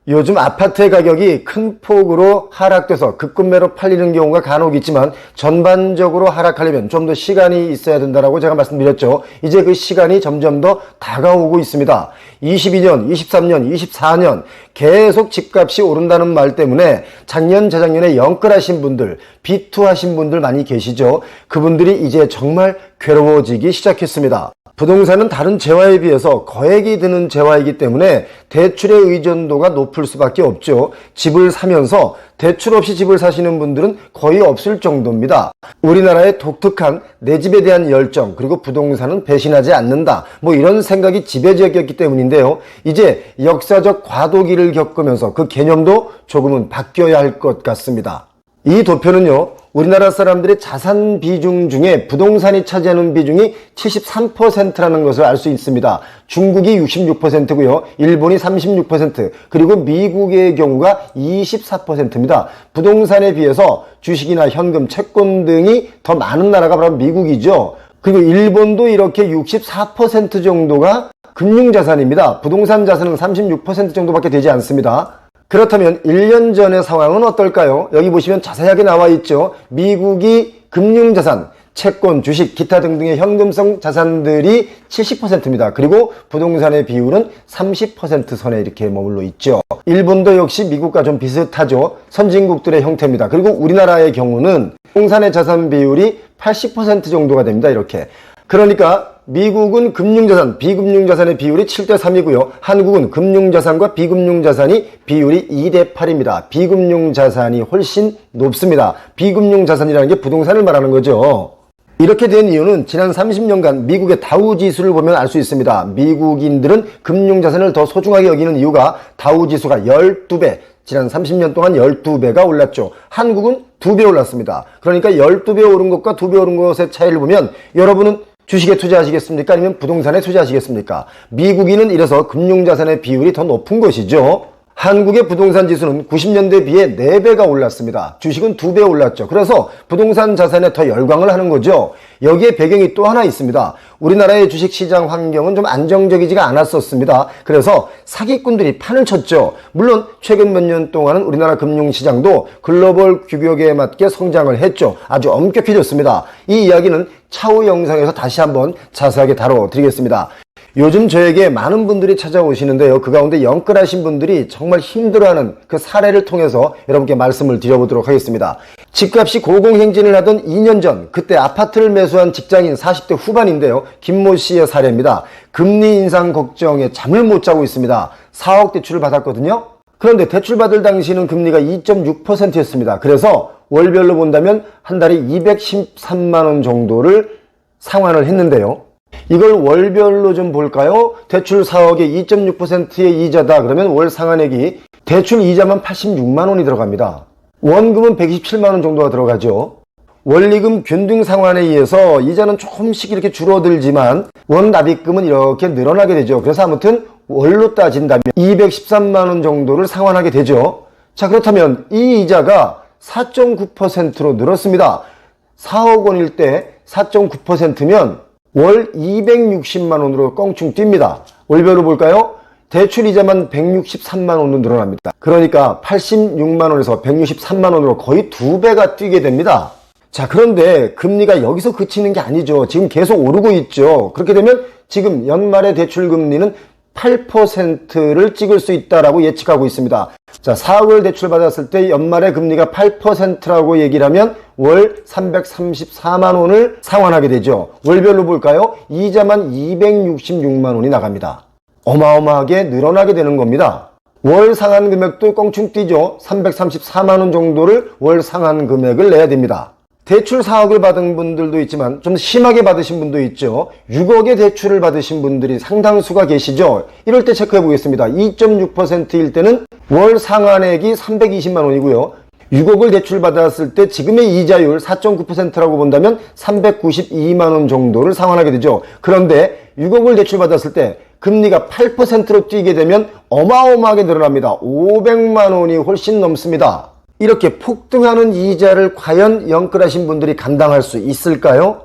요즘 아파트의 가격이 큰 폭으로 하락돼서 급급매로 팔리는 경우가 간혹 있지만 전반적으로 하락하려면 좀 더 시간이 있어야 된다고 제가 말씀드렸죠. 이제 그 시간이 점점 더 다가오고 있습니다. 22년, 23년, 24년 계속 집값이 오른다는 말 때문에 작년, 재작년에 영끌하신 분들, 비투하신 분들 많이 계시죠. 그분들이 이제 정말 괴로워지기 시작했습니다. 부동산은 다른 재화에 비해서 거액이 드는 재화이기 때문에 대출의 의존도가 높을 수밖에 없죠. 집을 사면서 대출 없이 집을 사시는 분들은 거의 없을 정도입니다. 우리나라의 독특한 내 집에 대한 열정, 그리고 부동산은 배신하지 않는다, 이런 생각이 지배적이었기 때문인데요. 이제 역사적 과도기를 겪으면서 그 개념도 조금은 바뀌어야 할 것 같습니다. 이 도표는요, 우리나라 사람들의 자산 비중 중에 부동산이 차지하는 비중이 73%라는 것을 알 수 있습니다. 중국이 66%고요. 일본이 36%, 그리고 미국의 경우가 24%입니다. 부동산에 비해서 주식이나 현금, 채권 등이 더 많은 나라가 바로 미국이죠. 그리고 일본도 이렇게 64% 정도가 금융자산입니다. 부동산 자산은 36% 정도밖에 되지 않습니다. 그렇다면 1년 전의 상황은 어떨까요? 여기 보시면 자세하게 나와 있죠. 미국이 금융자산, 채권, 주식, 기타 등등의 현금성 자산들이 70%입니다. 그리고 부동산의 비율은 30% 선에 이렇게 머물러 있죠. 일본도 역시 미국과 좀 비슷하죠. 선진국들의 형태입니다. 그리고 우리나라의 경우는 부동산의 자산 비율이 80% 정도가 됩니다. 이렇게. 그러니까 미국은 금융자산, 비금융자산의 비율이 7대3이고요. 한국은 금융자산과 비금융자산이 비율이 2대8입니다. 비금융자산이 훨씬 높습니다. 비금융자산이라는 게 부동산을 말하는 거죠. 이렇게 된 이유는 지난 30년간 미국의 다우지수를 보면 알 수 있습니다. 미국인들은 금융자산을 더 소중하게 여기는 이유가 다우지수가 12배, 지난 30년 동안 12배가 올랐죠. 한국은 2배 올랐습니다. 그러니까 12배 오른 것과 2배 오른 것의 차이를 보면 여러분은 주식에 투자하시겠습니까? 아니면 부동산에 투자하시겠습니까? 미국인은 이래서 금융자산의 비율이 더 높은 것이죠. 한국의 부동산 지수는 90년대에 비해 4배가 올랐습니다. 주식은 2배 올랐죠. 그래서 부동산 자산에 더 열광을 하는 거죠. 여기에 배경이 또 하나 있습니다. 우리나라의 주식시장 환경은 좀 안정적이지가 않았었습니다. 그래서 사기꾼들이 판을 쳤죠. 물론 최근 몇 년 동안은 우리나라 금융시장도 글로벌 규격에 맞게 성장을 했죠. 아주 엄격해졌습니다. 이 이야기는 차후 영상에서 다시 한번 자세하게 다뤄드리겠습니다. 요즘 저에게 많은 분들이 찾아오시는데요. 그 가운데 영끌하신 분들이 정말 힘들어하는 그 사례를 통해서 여러분께 말씀을 드려보도록 하겠습니다. 집값이 고공행진을 하던 2년 전, 그때 아파트를 매수한 직장인 40대 후반인데요. 김모 씨의 사례입니다. 금리 인상 걱정에 잠을 못 자고 있습니다. 4억 대출을 받았거든요. 그런데 대출받을 당시는 금리가 2.6%였습니다. 그래서 월별로 본다면 한 달에 213만 원 정도를 상환을 했는데요. 이걸 월별로 좀 볼까요? 대출 4억에 2.6%의 이자다. 그러면 월 상환액이 대출 이자만 86만 원이 들어갑니다. 원금은 127만 원 정도가 들어가죠. 원리금 균등 상환에 의해서 이자는 조금씩 이렇게 줄어들지만 원 납입금은 이렇게 늘어나게 되죠. 그래서 아무튼 월로 따진다면 213만 원 정도를 상환하게 되죠. 자, 그렇다면 이 이자가 4.9%로 늘었습니다. 4억 원일 때 4.9%면 월 260만 원으로 껑충 뜁니다. 월별로 볼까요? 대출 이자만 163만 원으로 늘어납니다. 그러니까 86만 원에서 163만 원으로 거의 2배가 뛰게 됩니다. 자, 그런데 금리가 여기서 그치는 게 아니죠. 지금 계속 오르고 있죠. 그렇게 되면 지금 연말의 대출 금리는 8%를 찍을 수 있다라고 예측하고 있습니다. 자, 4억을 대출 받았을 때 연말에 금리가 8%라고 얘기를 하면 월 334만 원을 상환하게 되죠. 월별로 볼까요? 이자만 266만 원이 나갑니다. 어마어마하게 늘어나게 되는 겁니다. 월 상환 금액도 껑충 뛰죠. 334만 원 정도를 월 상환 금액을 내야 됩니다. 대출 4억을 받은 분들도 있지만 좀 심하게 받으신 분도 있죠. 6억의 대출을 받으신 분들이 상당수가 계시죠. 이럴 때 체크해 보겠습니다. 2.6%일 때는 월 상환액이 320만 원이고요. 6억을 대출 받았을 때 지금의 이자율 4.9%라고 본다면 392만 원 정도를 상환하게 되죠. 그런데 6억을 대출 받았을 때 금리가 8%로 뛰게 되면 어마어마하게 늘어납니다. 500만 원이 훨씬 넘습니다. 이렇게 폭등하는 이자를 과연 영끌하신 분들이 감당할 수 있을까요?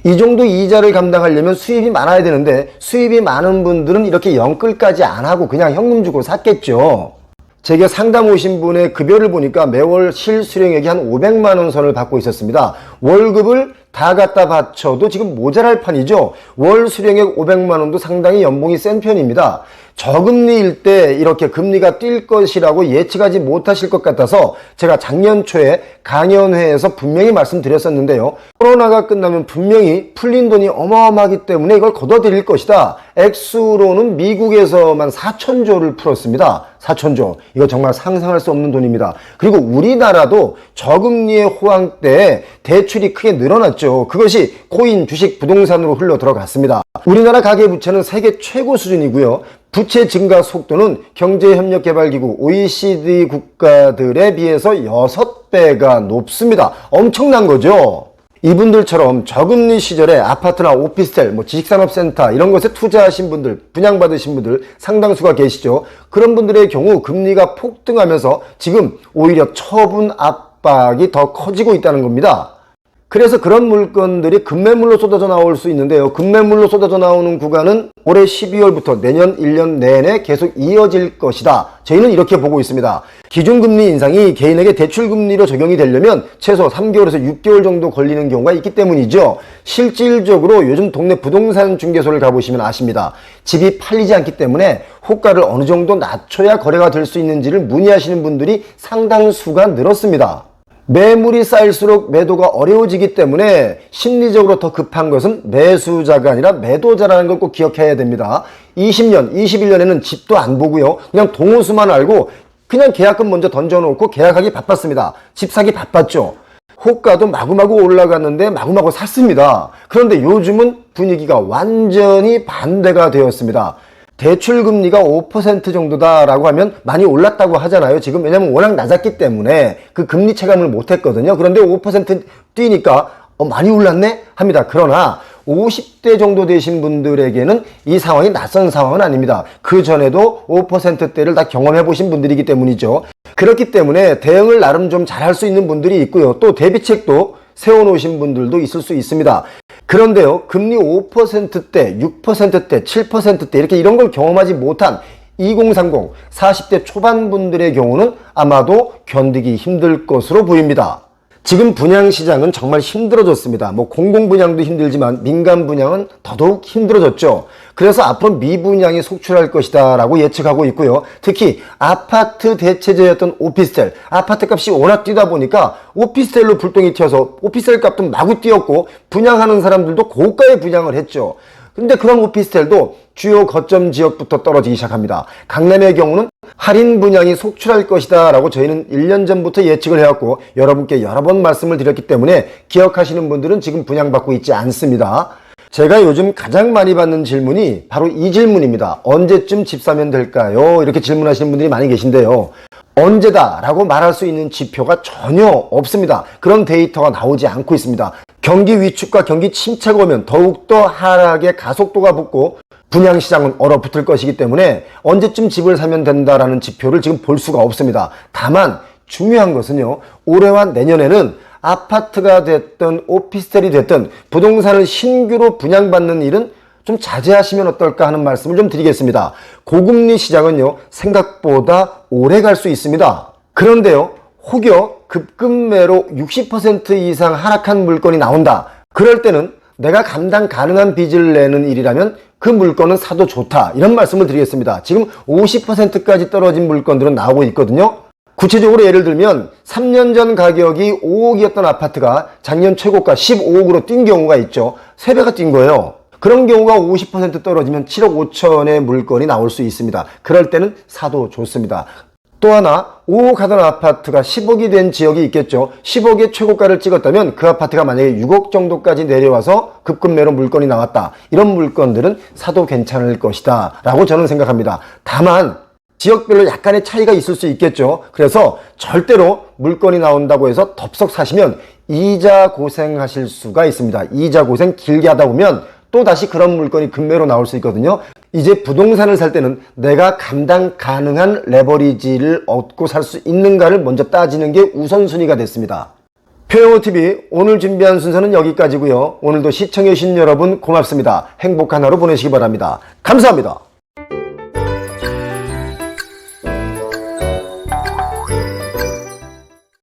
이 정도 이자를 감당하려면 수입이 많아야 되는데 수입이 많은 분들은 이렇게 영끌까지 안 하고 그냥 현금 주고 샀겠죠. 제게 상담 오신 분의 급여를 보니까 매월 실수령액이 한 500만 원 선을 받고 있었습니다. 월급을 다 갖다 바쳐도 지금 모자랄 판이죠. 월 수령액 500만 원도 상당히 연봉이 센 편입니다. 저금리일 때 이렇게 금리가 뛸 것이라고 예측하지 못하실 것 같아서 제가 작년 초에 강연회에서 분명히 말씀드렸었는데요. 코로나가 끝나면 분명히 풀린 돈이 어마어마하기 때문에 이걸 걷어들일 것이다. 액수로는 미국에서만 4천조를 풀었습니다. 4천조. 이거 정말 상상할 수 없는 돈입니다. 그리고 우리나라도 저금리의 호황 때 대출이 크게 늘어났죠. 그것이 코인, 주식, 부동산으로 흘러 들어갔습니다. 우리나라 가계부채는 세계 최고 수준이고요. 부채 증가 속도는 경제협력개발기구 OECD 국가들에 비해서 6배가 높습니다. 엄청난 거죠. 이분들처럼 저금리 시절에 아파트나 오피스텔, 지식산업센터 이런 것에 투자하신 분들, 분양받으신 분들 상당수가 계시죠. 그런 분들의 경우 금리가 폭등하면서 지금 오히려 처분 압박이 더 커지고 있다는 겁니다. 그래서 그런 물건들이 급매물로 쏟아져 나올 수 있는데요. 급매물로 쏟아져 나오는 구간은 올해 12월부터 내년 1년 내내 계속 이어질 것이다. 저희는 이렇게 보고 있습니다. 기준금리 인상이 개인에게 대출금리로 적용이 되려면 최소 3개월에서 6개월 정도 걸리는 경우가 있기 때문이죠. 실질적으로 요즘 동네 부동산 중개소를 가보시면 아십니다. 집이 팔리지 않기 때문에 호가를 어느 정도 낮춰야 거래가 될 수 있는지를 문의하시는 분들이 상당수가 늘었습니다. 매물이 쌓일수록 매도가 어려워지기 때문에 심리적으로 더 급한 것은 매수자가 아니라 매도자라는 걸 꼭 기억해야 됩니다. 20년, 21년에는 집도 안 보고요. 그냥 동호수만 알고 그냥 계약금 먼저 던져놓고 계약하기 바빴습니다. 집 사기 바빴죠. 호가도 마구마구 올라갔는데 마구마구 샀습니다. 그런데 요즘은 분위기가 완전히 반대가 되었습니다. 대출금리가 5% 정도다라고 하면 많이 올랐다고 하잖아요. 지금 왜냐면 워낙 낮았기 때문에 그 금리 체감을 못했거든요. 그런데 5% 뛰니까 많이 올랐네? 합니다. 그러나 50대 정도 되신 분들에게는 이 상황이 낯선 상황은 아닙니다. 그 전에도 5%대를 다 경험해 보신 분들이기 때문이죠. 그렇기 때문에 대응을 나름 좀 잘할 수 있는 분들이 있고요. 또 대비책도 세워놓으신 분들도 있을 수 있습니다. 그런데요, 금리 5%대, 6%대, 7%대 이렇게 이런 걸 경험하지 못한 2030, 40대 초반 분들의 경우는 아마도 견디기 힘들 것으로 보입니다. 지금 분양시장은 정말 힘들어졌습니다. 공공분양도 힘들지만 민간 분양은 더더욱 힘들어졌죠. 그래서 앞으로 미분양이 속출할 것이다 라고 예측하고 있고요. 특히 아파트 대체제였던 오피스텔, 아파트 값이 워낙 뛰다 보니까 오피스텔로 불똥이 튀어서 오피스텔 값도 마구 뛰었고 분양하는 사람들도 고가에 분양을 했죠. 근데 그런 오피스텔도 주요 거점 지역부터 떨어지기 시작합니다. 강남의 경우는 할인 분양이 속출할 것이다 라고 저희는 1년 전부터 예측을 해왔고 여러분께 여러 번 말씀을 드렸기 때문에 기억하시는 분들은 지금 분양받고 있지 않습니다. 제가 요즘 가장 많이 받는 질문이 바로 이 질문입니다. 언제쯤 집 사면 될까요? 이렇게 질문하시는 분들이 많이 계신데요. 언제다 라고 말할 수 있는 지표가 전혀 없습니다. 그런 데이터가 나오지 않고 있습니다. 경기 위축과 경기 침체가 오면 더욱더 하락의 가속도가 붙고 분양시장은 얼어붙을 것이기 때문에 언제쯤 집을 사면 된다라는 지표를 지금 볼 수가 없습니다. 다만 중요한 것은요. 올해와 내년에는 아파트가 됐든 오피스텔이 됐든 부동산을 신규로 분양받는 일은 좀 자제하시면 어떨까 하는 말씀을 좀 드리겠습니다. 고금리 시장은요. 생각보다 오래 갈 수 있습니다. 그런데요. 혹여 급급매로 60% 이상 하락한 물건이 나온다. 그럴 때는 내가 감당 가능한 빚을 내는 일이라면 그 물건은 사도 좋다. 이런 말씀을 드리겠습니다. 지금 50%까지 떨어진 물건들은 나오고 있거든요. 구체적으로 예를 들면 3년 전 가격이 5억이었던 아파트가 작년 최고가 15억으로 뛴 경우가 있죠. 3배가 뛴 거예요. 그런 경우가 50% 떨어지면 7억 5천의 물건이 나올 수 있습니다. 그럴 때는 사도 좋습니다. 또 하나 5억 하던 아파트가 10억이 된 지역이 있겠죠. 10억의 최고가를 찍었다면 그 아파트가 만약에 6억 정도까지 내려와서 급급매로 물건이 나왔다. 이런 물건들은 사도 괜찮을 것이다 라고 저는 생각합니다. 다만 지역별로 약간의 차이가 있을 수 있겠죠. 그래서 절대로 물건이 나온다고 해서 덥석 사시면 이자 고생하실 수가 있습니다. 이자 고생 길게 하다 보면 또 다시 그런 물건이 급매로 나올 수 있거든요. 이제 부동산을 살 때는 내가 감당 가능한 레버리지를 얻고 살 수 있는가를 먼저 따지는 게 우선순위가 됐습니다. 표영호TV 오늘 준비한 순서는 여기까지고요. 오늘도 시청해주신 여러분 고맙습니다. 행복한 하루 보내시기 바랍니다. 감사합니다.